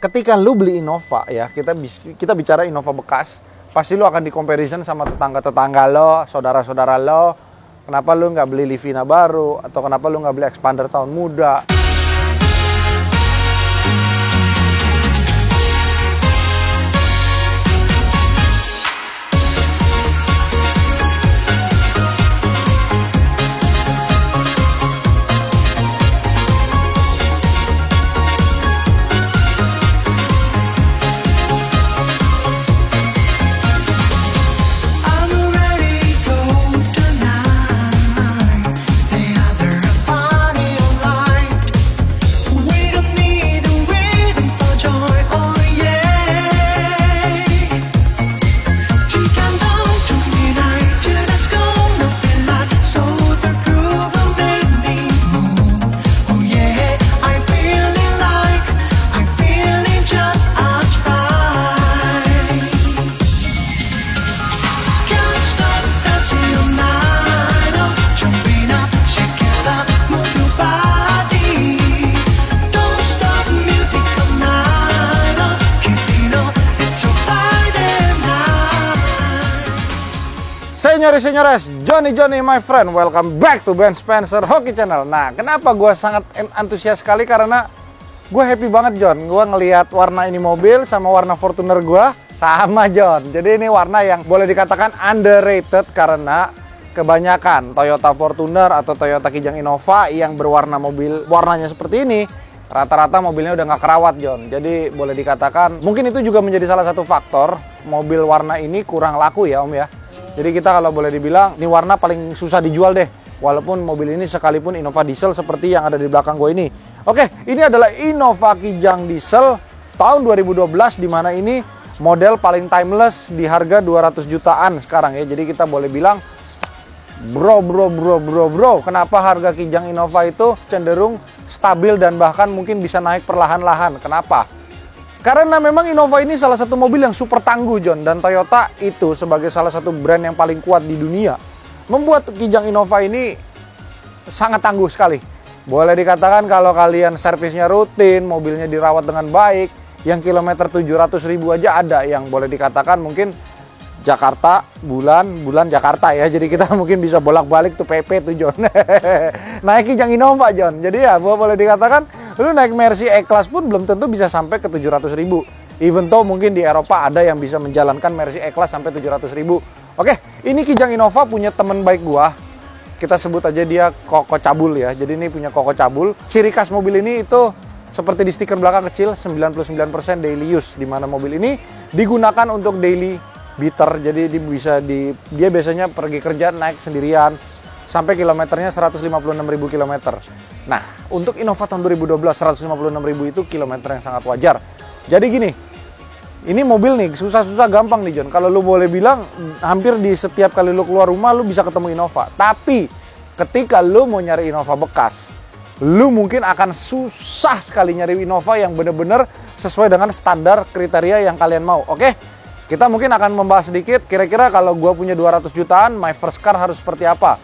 ketika lu beli Innova ya, kita bicara Innova bekas, pasti lu akan di comparison sama tetangga-tetangga lo, saudara-saudara lo. Kenapa lu nggak beli Livina baru, atau kenapa lu nggak beli Expander tahun muda? Senyores, Johnny my friend, welcome back to Ben Spencer Hoki Channel. Nah, kenapa gue sangat antusias sekali? Karena gue happy banget, John. Gue ngelihat warna ini mobil sama warna Fortuner gue sama, John. Jadi ini warna yang boleh dikatakan underrated karena kebanyakan Toyota Fortuner atau Toyota Kijang Innova yang berwarna mobil warnanya seperti ini, rata-rata mobilnya udah nggak kerawat, John. Jadi boleh dikatakan mungkin itu juga menjadi salah satu faktor mobil warna ini kurang laku ya, Om ya. Jadi kita kalau boleh dibilang, ini warna paling susah dijual deh. Walaupun mobil ini sekalipun Innova diesel seperti yang ada di belakang gue ini. Oke, ini adalah Innova Kijang diesel tahun 2012, di mana ini model paling timeless di harga 200 jutaan sekarang ya. Jadi kita boleh bilang, bro, kenapa harga Kijang Innova itu cenderung stabil dan bahkan mungkin bisa naik perlahan-lahan. Kenapa? Karena memang Innova ini salah satu mobil yang super tangguh, John. Dan Toyota itu sebagai salah satu brand yang paling kuat di dunia, membuat Kijang Innova ini sangat tangguh sekali. Boleh dikatakan kalau kalian servisnya rutin, mobilnya dirawat dengan baik, yang kilometer 700.000 aja ada, yang boleh dikatakan mungkin Jakarta, bulan Jakarta ya. Jadi kita mungkin bisa bolak-balik tuh PP tuh, John. Naik Kijang Innova, John. Jadi ya boleh dikatakan lu naik Mercy E-Class pun belum tentu bisa sampai ke 700.000. Even though mungkin di Eropa ada yang bisa menjalankan Mercy E-Class sampai 700.000. Oke, ini Kijang Innova punya teman baik gua. Kita sebut aja dia Koko Cabul ya. Jadi ini punya Koko Cabul. Ciri khas mobil ini itu seperti di stiker belakang kecil, 99% daily use, di mana mobil ini digunakan untuk daily beater. Jadi dia biasanya pergi kerja naik sendirian sampai kilometernya 156.000 km. Nah, untuk Innova tahun 2012 156.000 itu kilometer yang sangat wajar. Jadi gini, ini mobil nih susah-susah gampang nih, John. Kalau lu boleh bilang hampir di setiap kali lu keluar rumah lu bisa ketemu Innova. Tapi ketika lu mau nyari Innova bekas, lu mungkin akan susah sekali nyari Innova yang bener-bener sesuai dengan standar kriteria yang kalian mau. Oke? Kita mungkin akan membahas sedikit kira-kira kalau gua punya 200 jutaan, my first car harus seperti apa.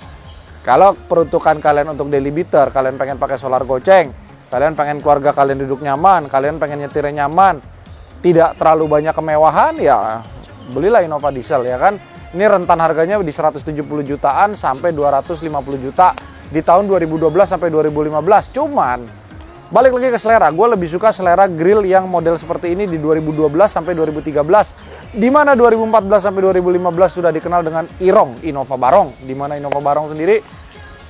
Kalau peruntukan kalian untuk daily beater, kalian pengen pakai solar goceng, kalian pengen keluarga kalian duduk nyaman, kalian pengen nyetirnya nyaman, tidak terlalu banyak kemewahan, ya belilah Innova diesel ya kan. Ini rentan harganya di 170 jutaan sampai 250 juta di tahun 2012 sampai 2015. Cuman balik lagi ke selera, gue lebih suka selera grill yang model seperti ini di 2012 sampai 2013. Di mana 2014 sampai 2015 sudah dikenal dengan Irong, Innova Barong. Di mana Innova Barong sendiri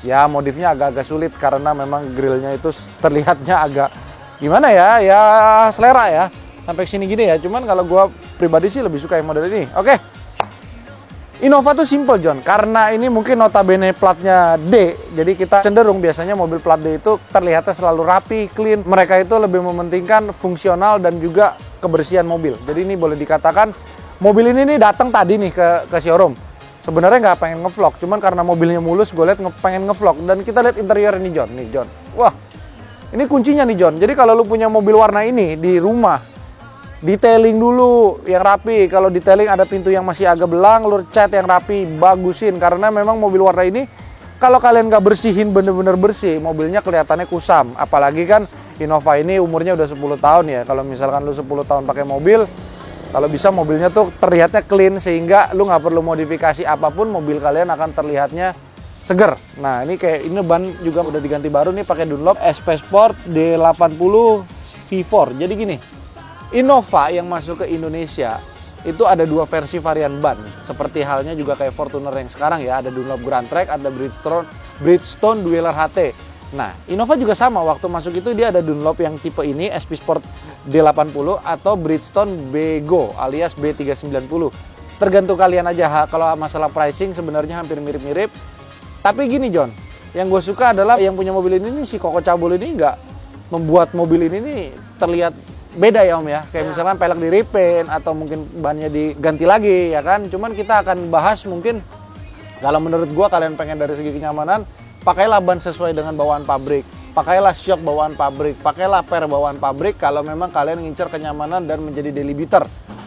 ya modifnya agak-agak sulit karena memang grillnya itu terlihatnya agak gimana ya, selera ya. Sampai sini gini ya, cuman kalau gue pribadi sih lebih suka yang model ini. Oke. Innova tuh simple, John, karena ini mungkin notabene platnya D, jadi kita cenderung biasanya mobil plat D itu terlihatnya selalu rapi, clean. Mereka itu lebih mementingkan fungsional dan juga kebersihan mobil. Jadi ini boleh dikatakan mobil ini nih datang tadi nih ke showroom. Sebenarnya nggak pengen ngevlog, cuman karena mobilnya mulus, gue lihat pengen ngevlog. Dan kita lihat interior ini, John. Nih, John. Wah, ini kuncinya nih, John. Jadi kalau lu punya mobil warna ini di rumah, detailing dulu yang rapi. Kalau detailing ada pintu yang masih agak belang, lu cat yang rapi, bagusin. Karena memang mobil warna ini, kalau kalian nggak bersihin bener-bener bersih, mobilnya kelihatannya kusam. Apalagi kan Innova ini umurnya udah 10 tahun ya. Kalau misalkan lu 10 tahun pakai mobil, kalau bisa mobilnya tuh terlihatnya clean sehingga lu nggak perlu modifikasi apapun, mobil kalian akan terlihatnya seger. Nah, ini kayak ini ban juga udah diganti baru nih pakai Dunlop SP Sport D80 V4. Jadi gini, Innova yang masuk ke Indonesia itu ada dua versi varian ban. Seperti halnya juga kayak Fortuner yang sekarang ya, ada Dunlop Grand Track, ada Bridgestone Dweller HT. Nah, Innova juga sama, waktu masuk itu dia ada Dunlop yang tipe ini, SP Sport D80 atau Bridgestone Bego alias B390. Tergantung kalian aja, kalau masalah pricing sebenarnya hampir mirip-mirip. Tapi gini John, yang gue suka adalah yang punya mobil ini nih, si Koko Cabul ini nggak membuat mobil ini nih terlihat beda ya Om ya. Kayak misalkan pelek di repaint atau mungkin bannya diganti lagi ya kan. Cuman kita akan bahas mungkin kalau menurut gue kalian pengen dari segi kenyamanan, pakailah ban sesuai dengan bawaan pabrik, pakailah shock bawaan pabrik, pakailah per bawaan pabrik kalau memang kalian ngincer kenyamanan dan menjadi daily beater.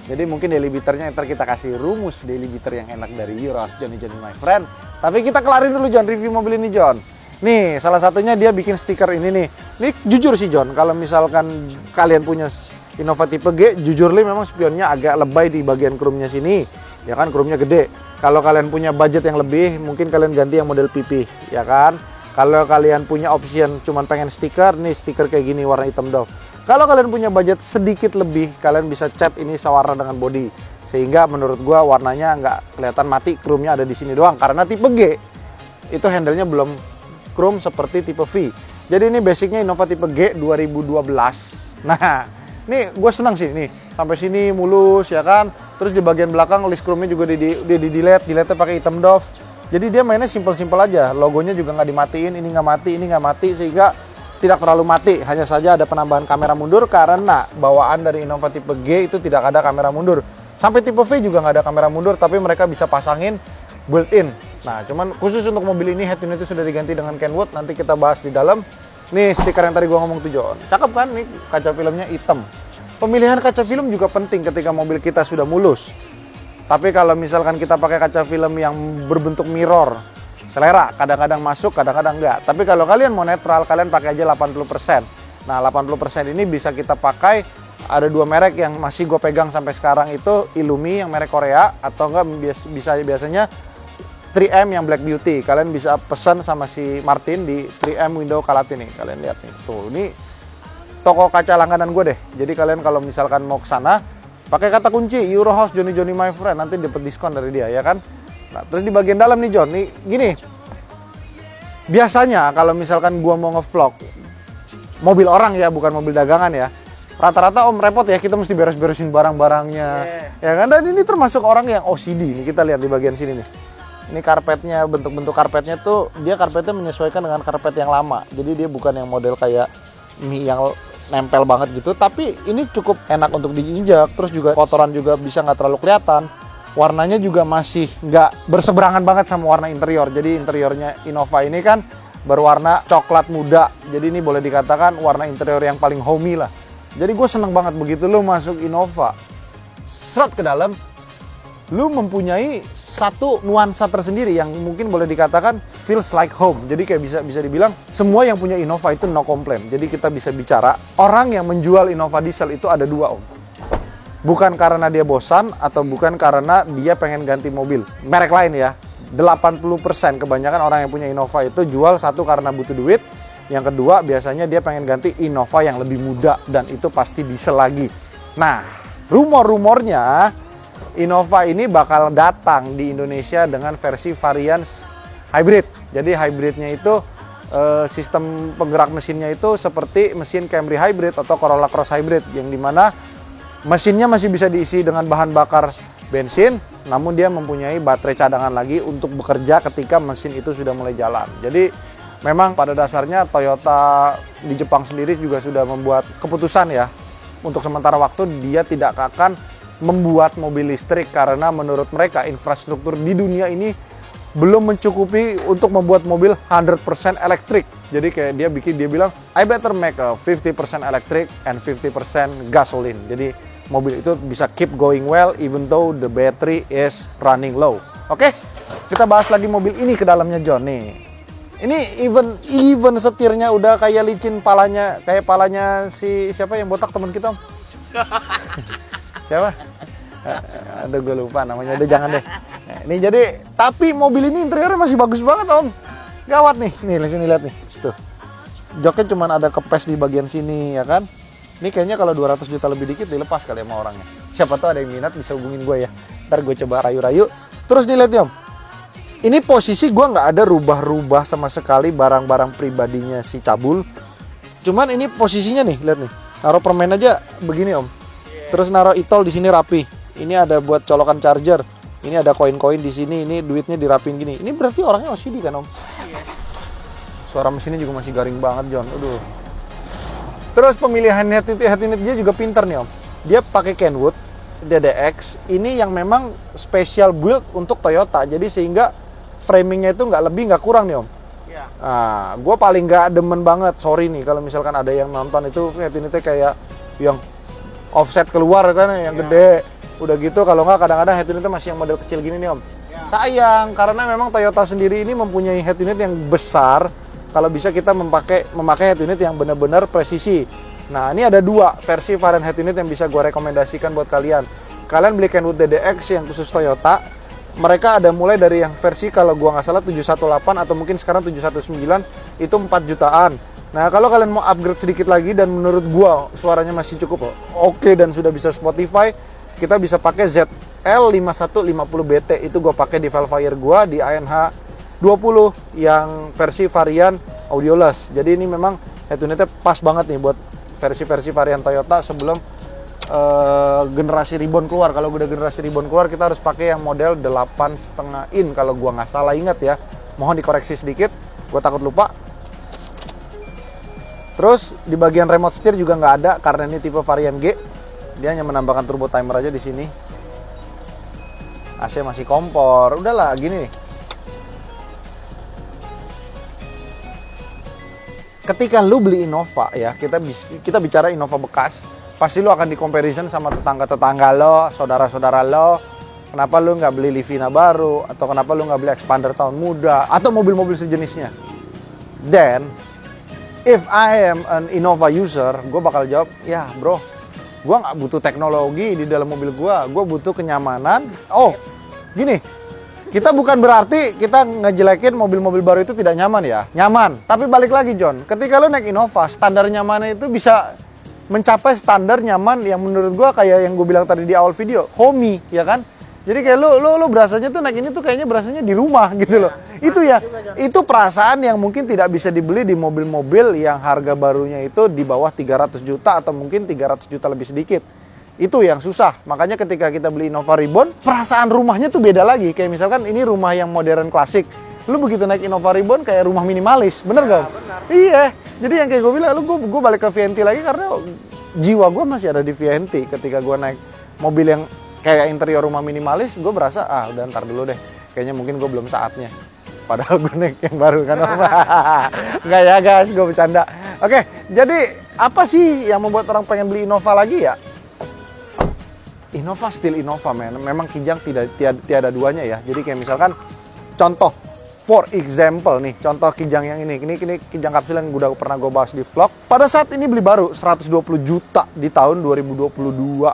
Jadi mungkin daily beaternya ntar kita kasih rumus daily beater yang enak dari Euros, Johnny my friend. Tapi kita kelarin dulu John, review mobil ini John. Nih, salah satunya dia bikin stiker ini nih. Ini jujur sih John, kalau misalkan kalian punya Innova tipe G, jujur li memang spionnya agak lebay di bagian krumnya sini. Ya kan, krumnya gede. Kalau kalian punya budget yang lebih, mungkin kalian ganti yang model pipih, ya kan? Kalau kalian punya option cuman pengen stiker, nih stiker kayak gini warna hitam doff. Kalau kalian punya budget sedikit lebih, kalian bisa cat ini sewarna dengan body. Sehingga menurut gua warnanya nggak kelihatan mati, chrome-nya ada di sini doang. Karena tipe G, itu handle-nya belum chrome seperti tipe V. Jadi ini basicnya Innova tipe G 2012. Nah, nih gue senang sih nih. Sampai sini mulus ya kan. Terus di bagian belakang list chrome-nya juga di-delete pakai hitam doff. Jadi dia mainnya simple-simple aja. Logonya juga nggak dimatiin, ini nggak mati, sehingga tidak terlalu mati. Hanya saja ada penambahan kamera mundur karena bawaan dari Innova tipe G itu tidak ada kamera mundur. Sampai tipe V juga nggak ada kamera mundur, tapi mereka bisa pasangin built-in. Nah, cuman khusus untuk mobil ini head unit itu sudah diganti dengan Kenwood. Nanti kita bahas di dalam. Nih stiker yang tadi gua ngomong tuh John. Cakep kan nih, kaca filmnya hitam. Pemilihan kaca film juga penting ketika mobil kita sudah mulus. Tapi kalau misalkan kita pakai kaca film yang berbentuk mirror, selera, kadang-kadang masuk, kadang-kadang enggak. Tapi kalau kalian mau netral, kalian pakai aja 80%. Nah, 80% ini bisa kita pakai, ada dua merek yang masih gue pegang sampai sekarang itu, Illumi yang merek Korea, atau enggak biasanya 3M yang Black Beauty. Kalian bisa pesan sama si Martin di 3M Window Kalati nih. Kalian lihat nih, tuh ini toko kaca langganan gue deh. Jadi kalian kalau misalkan mau ke sana, pakai kata kunci Eurohouse Johnny my friend, nanti dapat diskon dari dia ya kan. Nah, terus di bagian dalam nih John, nih gini. Biasanya kalau misalkan gue mau ngevlog mobil orang ya, bukan mobil dagangan ya, rata-rata Om repot ya, kita mesti beres-beresin barang-barangnya. Ya kan, dan ini termasuk orang yang OCD nih, kita lihat di bagian sini nih. Ini karpetnya, bentuk-bentuk karpetnya tuh, dia karpetnya menyesuaikan dengan karpet yang lama. Jadi dia bukan yang model kayak Mi yang nempel banget gitu, tapi ini cukup enak untuk diinjak. Terus juga kotoran juga bisa nggak terlalu kelihatan. Warnanya juga masih nggak berseberangan banget sama warna interior. Jadi interiornya Innova ini kan berwarna coklat muda. Jadi ini boleh dikatakan warna interior yang paling homey lah. Jadi gue seneng banget begitu lu masuk Innova, seret ke dalam, lu mempunyai satu nuansa tersendiri yang mungkin boleh dikatakan feels like home. Jadi kayak bisa dibilang semua yang punya Innova itu no complaint. Jadi kita bisa bicara orang yang menjual Innova diesel itu ada dua Om. Bukan karena dia bosan atau bukan karena dia pengen ganti mobil merek lain ya. 80% kebanyakan orang yang punya Innova itu jual, satu karena butuh duit, yang kedua biasanya dia pengen ganti Innova yang lebih muda dan itu pasti diesel lagi. Nah, rumor-rumornya Innova ini bakal datang di Indonesia dengan versi varian hybrid. Jadi hybridnya itu sistem penggerak mesinnya itu seperti mesin Camry hybrid atau Corolla Cross hybrid, yang dimana mesinnya masih bisa diisi dengan bahan bakar bensin, namun dia mempunyai baterai cadangan lagi untuk bekerja ketika mesin itu sudah mulai jalan. Jadi memang pada dasarnya Toyota di Jepang sendiri juga sudah membuat keputusan ya, untuk sementara waktu dia tidak akan membuat mobil listrik karena menurut mereka infrastruktur di dunia ini belum mencukupi untuk membuat mobil 100% elektrik. Jadi kayak dia bilang I better make a 50% electric and 50% gasoline. Jadi mobil itu bisa keep going well even though the battery is running low. Oke, kita bahas lagi mobil ini ke dalamnya John nih. Ini even setirnya udah kayak licin palanya, kayak palanya si siapa yang botak teman kita, Om? Siapa? Aduh, gue lupa namanya. Udah jangan deh. Nah, ini jadi, tapi mobil ini interiornya masih bagus banget, Om. Gawat nih. Nih, sini lihat nih. Tuh. Joknya cuma ada kepes di bagian sini, ya kan? Ini kayaknya kalau 200 juta lebih dikit dilepas kali sama orangnya. Siapa tahu ada yang minat bisa hubungin gue ya. Ntar gue coba rayu-rayu. Terus nih lihat nih, Om. Ini posisi gue nggak ada rubah-rubah sama sekali barang-barang pribadinya si cabul. Cuman ini posisinya nih, lihat nih. Naruh permen aja begini, Om. Terus naruh itol di sini rapi. Ini ada buat colokan charger. Ini ada koin-koin di sini. Ini duitnya dirapin gini. Ini berarti orangnya OCD kan, Om? Suara mesinnya juga masih garing banget, John. Aduh. Terus pemilihan head unit dia juga pinter nih, Om. Dia pakai Kenwood DDX. Ini yang memang special build untuk Toyota. Jadi sehingga framingnya itu nggak lebih nggak kurang nih, Om. Ya. Nah, gue paling nggak demen banget, sorry nih kalau misalkan ada yang nonton itu head unitnya kayak yang offset keluar kan, yang gede. Udah gitu kalau nggak kadang-kadang head unitnya masih yang model kecil gini nih, Om. Ya. Sayang, karena memang Toyota sendiri ini mempunyai head unit yang besar. Kalau bisa kita memakai head unit yang benar-benar presisi. Nah, ini ada dua versi varian head unit yang bisa gue rekomendasikan buat kalian. Kalian beli Kenwood DDX yang khusus Toyota. Mereka ada mulai dari yang versi kalau gua nggak salah 718 atau mungkin sekarang 719 itu 4 jutaan. Nah, kalau kalian mau upgrade sedikit lagi dan menurut gua suaranya masih cukup oke dan sudah bisa Spotify, kita bisa pakai ZL5150BT. Itu gua pakai di Velfire gua di ANH 20 yang versi varian audioless. Jadi ini memang head unitnya pas banget nih buat versi-versi varian Toyota sebelum generasi Ribbon keluar. Kalau udah generasi Ribbon keluar kita harus pakai yang model 8,5 in kalau gua nggak salah ingat ya. Mohon dikoreksi sedikit, gua takut lupa. Terus di bagian remote steer juga nggak ada karena ini tipe varian G. Dia hanya menambahkan turbo timer aja di sini. AC masih kompor. Udahlah gini nih. Ketika lu beli Innova ya, kita bicara Innova bekas. Pasti lo akan di comparison sama tetangga-tetangga lo, saudara-saudara lo. Kenapa lo nggak beli Livina baru? Atau kenapa lo nggak beli Expander tahun muda? Atau mobil-mobil sejenisnya? Then, if I am an Innova user, gue bakal jawab, ya bro, gue nggak butuh teknologi di dalam mobil gue butuh kenyamanan. Oh, gini, kita bukan berarti kita ngejelekin mobil-mobil baru itu tidak nyaman ya. Nyaman, tapi balik lagi John, ketika lo naik Innova, standar nyamannya itu bisa mencapai standar nyaman yang menurut gua kayak yang gue bilang tadi di awal video, homey, ya kan? Jadi kayak lu berasanya tuh naik ini tuh kayaknya berasanya di rumah gitu loh. Itu ya, itu perasaan yang mungkin tidak bisa dibeli di mobil-mobil yang harga barunya itu di bawah 300 juta atau mungkin 300 juta lebih sedikit. Itu yang susah. Makanya ketika kita beli Innova Ribbon, perasaan rumahnya tuh beda lagi. Kayak misalkan ini rumah yang modern klasik. Lu begitu naik Innova Ribbon kayak rumah minimalis, bener gak? Iya. Jadi yang kayak gue bilang, gue balik ke VNT lagi karena jiwa gue masih ada di VNT. Ketika gue naik mobil yang kayak interior rumah minimalis, gue berasa, udah ntar dulu deh. Kayaknya mungkin gue belum saatnya. Padahal gue naik yang baru kan. Enggak ya guys, gue bercanda. Oke, jadi apa sih yang membuat orang pengen beli Innova lagi ya? Innova still Innova, man. Memang Kijang tiada duanya ya. Jadi kayak misalkan, contoh. For example nih, contoh Kijang yang ini Kijang kapsul yang udah pernah gue bahas di vlog. Pada saat ini beli baru 120 juta di tahun 2002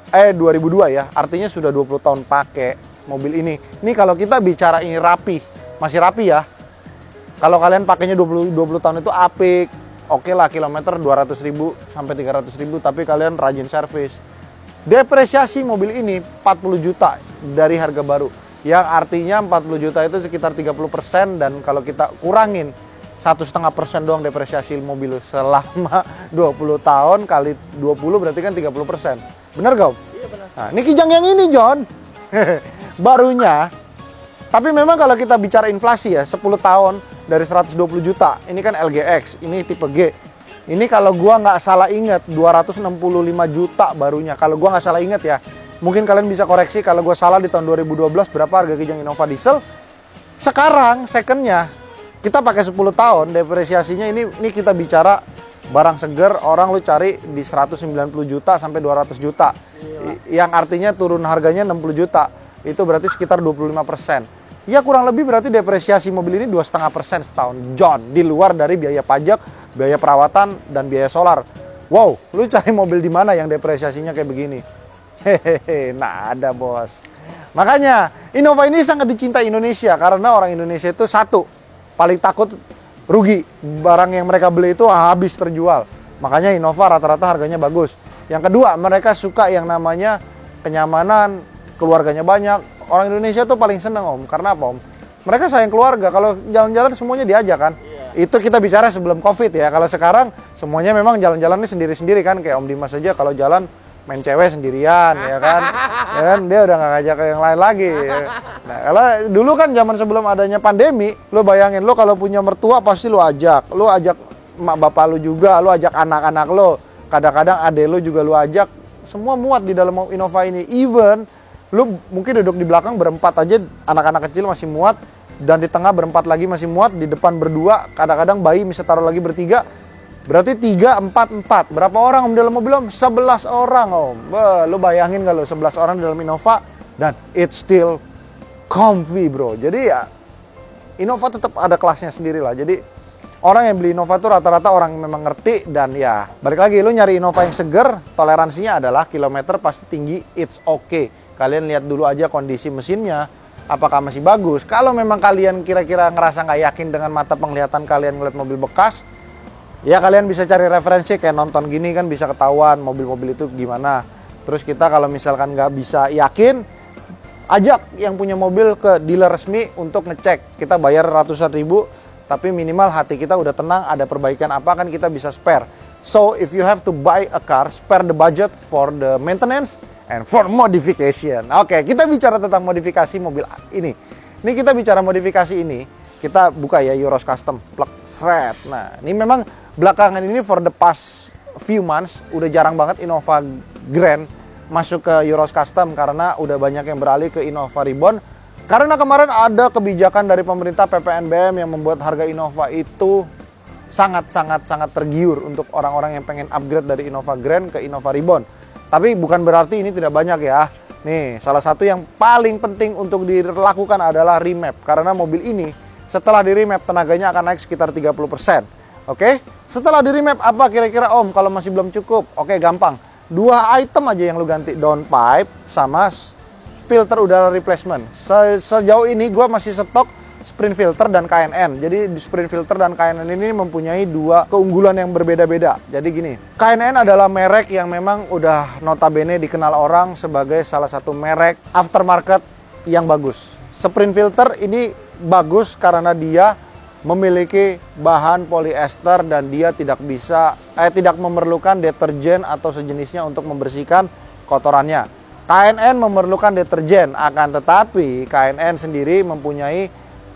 ya. Artinya sudah 20 tahun pakai mobil ini. Ini kalau kita bicara ini rapi, masih rapi ya. Kalau kalian pakainya 20 tahun itu apik. Oke lah, kilometer 200 ribu sampai 300 ribu, tapi kalian rajin servis. Depresiasi mobil ini 40 juta dari harga baru. Yang artinya 40 juta itu sekitar 30%, dan kalau kita kurangin 1,5% doang depresiasi mobil selama 20 tahun kali 20 berarti kan 30%. Bener gak? Iya benar. Nah, ini Kijang yang ini John. Barunya. Tapi memang kalau kita bicara inflasi ya, 10 tahun dari 120 juta. Ini kan LGX, ini tipe G. Ini kalau gua nggak salah ingat 265 juta barunya. Kalau gua nggak salah ingat ya. Mungkin kalian bisa koreksi kalau gue salah di tahun 2012 berapa harga Kijang Innova diesel. Sekarang secondnya kita pakai 10 tahun depresiasinya ini kita bicara barang seger, orang lu cari di 190 juta sampai 200 juta. Yang artinya turun harganya 60 juta. Itu berarti sekitar 25%. Ya kurang lebih berarti depresiasi mobil ini 2,5% setahun, John. Di luar dari biaya pajak, biaya perawatan, dan biaya solar. Wow, lu cari mobil di mana yang depresiasinya kayak begini? Hehehe, nah ada bos. Makanya Innova ini sangat dicintai Indonesia karena orang Indonesia itu satu, paling takut rugi. Barang yang mereka beli itu habis terjual. Makanya Innova rata-rata harganya bagus. Yang kedua, mereka suka yang namanya kenyamanan, keluarganya banyak. Orang Indonesia tuh paling seneng Om. Karena apa Om? Mereka sayang keluarga. Kalau jalan-jalan semuanya diajak kan. Itu kita bicara sebelum Covid ya. Kalau sekarang semuanya memang jalan-jalannya sendiri-sendiri kan. Kayak Om Dimas aja kalau jalan main cewek sendirian ya kan. Ya kan dia udah nggak ngajak ke yang lain lagi. Nah kalau dulu kan zaman sebelum adanya pandemi, lo bayangin lo kalau punya mertua pasti lo ajak. Lo ajak mak bapak lo juga, lo ajak anak-anak lo. Kadang-kadang adek lo juga lo ajak. Semua muat di dalam Innova ini. Even lu mungkin duduk di belakang berempat aja, anak-anak kecil masih muat, dan di tengah berempat lagi masih muat, di depan berdua, kadang-kadang bayi bisa taruh lagi bertiga, berarti 3, 4, 4. Berapa orang Om dalam mobil Om? 11 orang Om. Lu bayangin kalau 11 orang di dalam Innova, dan it's still comfy bro. Jadi ya, Innova tetap ada kelasnya sendiri lah. Jadi orang yang beli Innova tuh rata-rata orang yang memang ngerti, dan ya balik lagi lu nyari Innova yang seger, toleransinya adalah kilometer pasti tinggi, it's okay. Kalian lihat dulu aja kondisi mesinnya, apakah masih bagus. Kalau memang kalian kira-kira ngerasa nggak yakin dengan mata penglihatan kalian ngeliat mobil bekas, ya kalian bisa cari referensi kayak nonton gini kan bisa ketahuan mobil-mobil itu gimana. Terus kita kalau misalkan nggak bisa yakin, ajak yang punya mobil ke dealer resmi untuk ngecek. Kita bayar ratusan ribu, tapi minimal hati kita udah tenang, ada perbaikan apa kan kita bisa spare. So if you have to buy a car, spare the budget for the maintenance and for modification. Oke, kita bicara tentang modifikasi mobil ini. Ini kita bicara modifikasi ini, kita buka ya Euros Custom, plug, shred. Nah, ini memang belakangan ini for the past few months udah jarang banget Innova Grand masuk ke Euros Custom karena udah banyak yang beralih ke Innova Reborn. Karena kemarin ada kebijakan dari pemerintah PPNBM yang membuat harga Innova itu sangat tergiur untuk orang-orang yang pengen upgrade dari Innova Grand ke Innova Reborn. Tapi bukan berarti ini tidak banyak ya. Nih, salah satu yang paling penting untuk dilakukan adalah remap. Karena mobil ini setelah di remap tenaganya akan naik sekitar 30%. Oke? Setelah di remap apa kira-kira Om kalau masih belum cukup? Oke, gampang. 2 item aja yang lu ganti, downpipe sama filter udara replacement. Sejauh ini gua masih stok sprint filter dan KNN. Jadi sprint filter dan KNN ini mempunyai 2 keunggulan yang berbeda-beda. Jadi gini, KNN adalah merek yang memang udah notabene dikenal orang sebagai salah satu merek aftermarket yang bagus. Sprint filter ini bagus karena dia memiliki bahan polyester dan dia tidak memerlukan deterjen atau sejenisnya untuk membersihkan kotorannya. KNN memerlukan deterjen, akan tetapi KNN sendiri mempunyai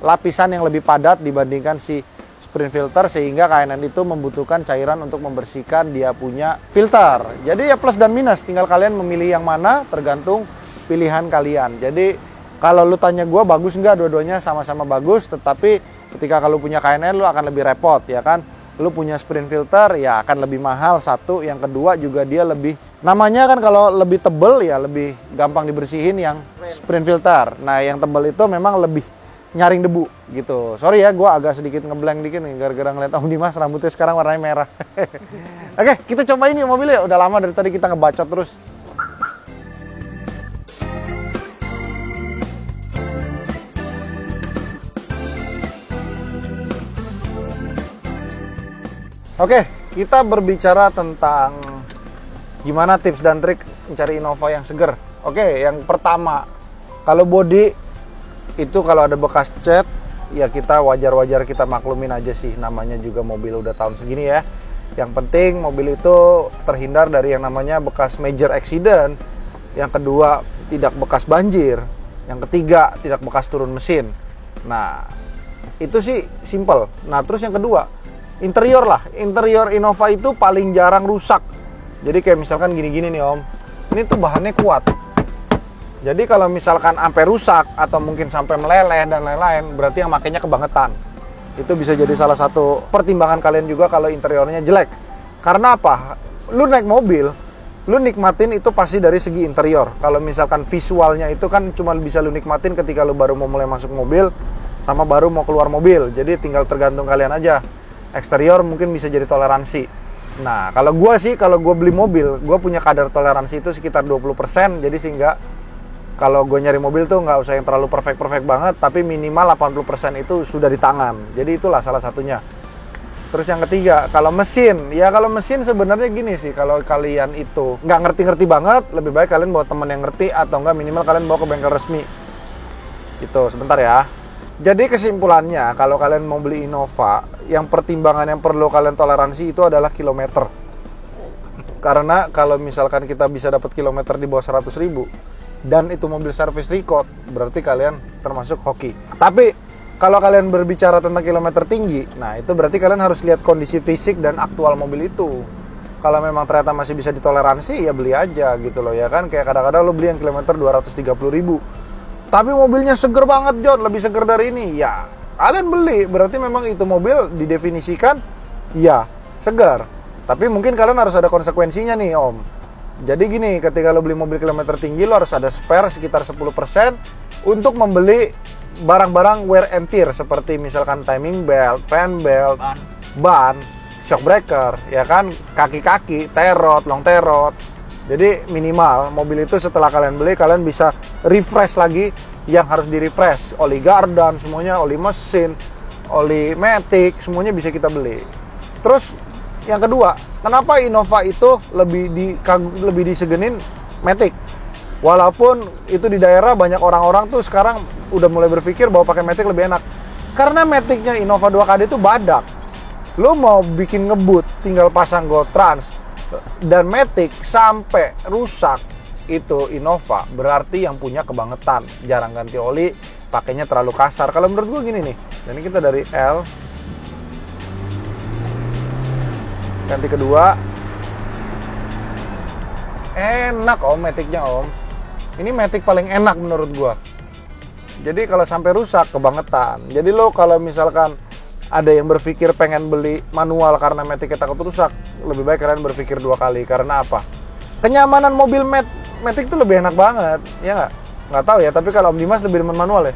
lapisan yang lebih padat dibandingkan si sprint filter, sehingga KNN itu membutuhkan cairan untuk membersihkan dia punya filter. Jadi ya plus dan minus, tinggal kalian memilih yang mana tergantung pilihan kalian. Jadi kalau lu tanya gue bagus nggak, dua-duanya sama-sama bagus, tetapi ketika kalau punya KNN lu akan lebih repot ya kan. Lu punya sprint filter ya akan lebih mahal satu, yang kedua juga dia lebih, namanya kan kalau lebih tebel ya lebih gampang dibersihin yang sprint filter. Nah yang tebel itu memang lebih nyaring debu gitu. Sorry ya, gue agak sedikit ngeblank dikit nih gara-gara ngeliat Om Dimas rambutnya sekarang warnanya merah. Oke, kita cobain yuk mobilnya. Udah lama dari tadi kita ngebacot terus. Oke, kita berbicara tentang gimana tips dan trik mencari Innova yang seger. Oke, yang pertama, kalau body itu kalau ada bekas cat, ya kita wajar-wajar kita maklumin aja sih, namanya juga mobil udah tahun segini ya. Yang penting mobil itu terhindar dari yang namanya bekas major accident. Yang kedua, tidak bekas banjir. Yang ketiga, tidak bekas turun mesin. Nah, itu sih simple. Nah, terus yang kedua, interior lah. Interior Innova itu paling jarang rusak. Jadi kayak misalkan gini-gini nih Om. Ini tuh bahannya kuat. Jadi kalau misalkan sampai rusak atau mungkin sampai meleleh dan lain-lain, berarti yang makainya kebangetan. Itu bisa jadi salah satu pertimbangan kalian juga kalau interiornya jelek. Karena apa? Lu naik mobil, lu nikmatin itu pasti dari segi interior. Kalau misalkan visualnya itu kan cuma bisa lu nikmatin ketika lu baru mau mulai masuk mobil sama baru mau keluar mobil. Jadi tinggal tergantung kalian aja. Eksterior mungkin bisa jadi toleransi. Nah, kalau gua sih, kalau gua beli mobil, gua punya kadar toleransi itu sekitar 20%. Jadi sehingga kalau gue nyari mobil tuh nggak usah yang terlalu perfect banget, tapi minimal 80% itu sudah di tangan. Jadi itulah salah satunya. Terus yang ketiga, kalau mesin, ya kalau mesin sebenarnya gini sih, kalau kalian itu nggak ngerti-ngerti banget, lebih baik kalian bawa teman yang ngerti, atau nggak minimal kalian bawa ke bengkel resmi. Itu, sebentar ya. Jadi kesimpulannya, kalau kalian mau beli Innova, yang pertimbangan yang perlu kalian toleransi itu adalah kilometer. Karena kalau misalkan kita bisa dapat kilometer di bawah 100.000, dan itu mobil service record, berarti kalian termasuk hoki. Tapi kalau kalian berbicara tentang kilometer tinggi, nah itu berarti kalian harus lihat kondisi fisik dan aktual mobil itu. Kalau memang ternyata masih bisa ditoleransi, ya beli aja gitu loh ya kan. Kayak kadang-kadang lo beli yang kilometer 230.000, tapi mobilnya seger banget John, lebih seger dari ini. Ya, kalian beli, berarti memang itu mobil didefinisikan ya segar. Tapi mungkin kalian harus ada konsekuensinya nih Om. Jadi gini, ketika lo beli mobil kilometer tinggi, lo harus ada spare sekitar 10% untuk membeli barang-barang wear and tear, seperti misalkan timing belt, fan belt, ban, shock breaker, ya kan, kaki-kaki, terot, long terot. Jadi minimal mobil itu setelah kalian beli, kalian bisa refresh lagi yang harus di refresh, oli gardan semuanya, oli mesin, oli matic, semuanya bisa kita beli. Terus yang kedua, kenapa Innova itu lebih disegenin matic? Walaupun itu di daerah banyak orang-orang tuh sekarang udah mulai berpikir bahwa pakai matic lebih enak. Karena maticnya Innova 2KD itu badak. Lo mau bikin ngebut, tinggal pasang Go Trans dan matic sampai rusak, itu Innova berarti yang punya kebangetan. Jarang ganti oli, pakainya terlalu kasar. Kalau menurut gue gini nih, ini kita dari L ganti kedua, enak Om maticnya Om. Ini matic paling enak menurut gua. Jadi kalau sampai rusak kebangetan. Jadi lo kalau misalkan ada yang berpikir pengen beli manual karena maticnya takut rusak, lebih baik kalian berpikir 2 kali. Karena apa? Kenyamanan mobil matic itu lebih enak banget, ya nggak? Nggak tahu ya. Tapi kalau Om Dimas lebih demen manual ya?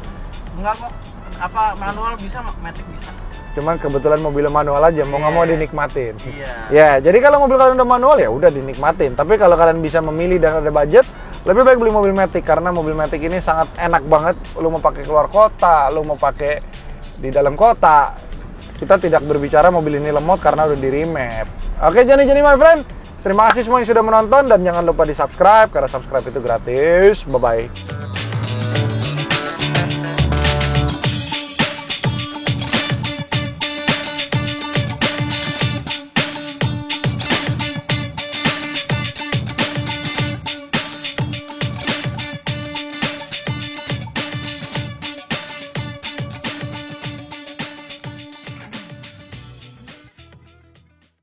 Enggak kok. Apa manual bisa, matic bisa. Cuman kebetulan mobilnya manual aja, mau nggak mau dinikmatin. Iya. Ya, jadi kalau mobil kalian udah manual ya udah dinikmatin. Tapi kalau kalian bisa memilih dan ada budget, lebih baik beli mobil matic, karena mobil matic ini sangat enak banget. Lu mau pakai keluar kota, lu mau pakai di dalam kota. Kita tidak berbicara mobil ini lemot karena udah di remap. Oke, jadi my friend, terima kasih semua yang sudah menonton dan jangan lupa di subscribe karena subscribe itu gratis. Bye bye.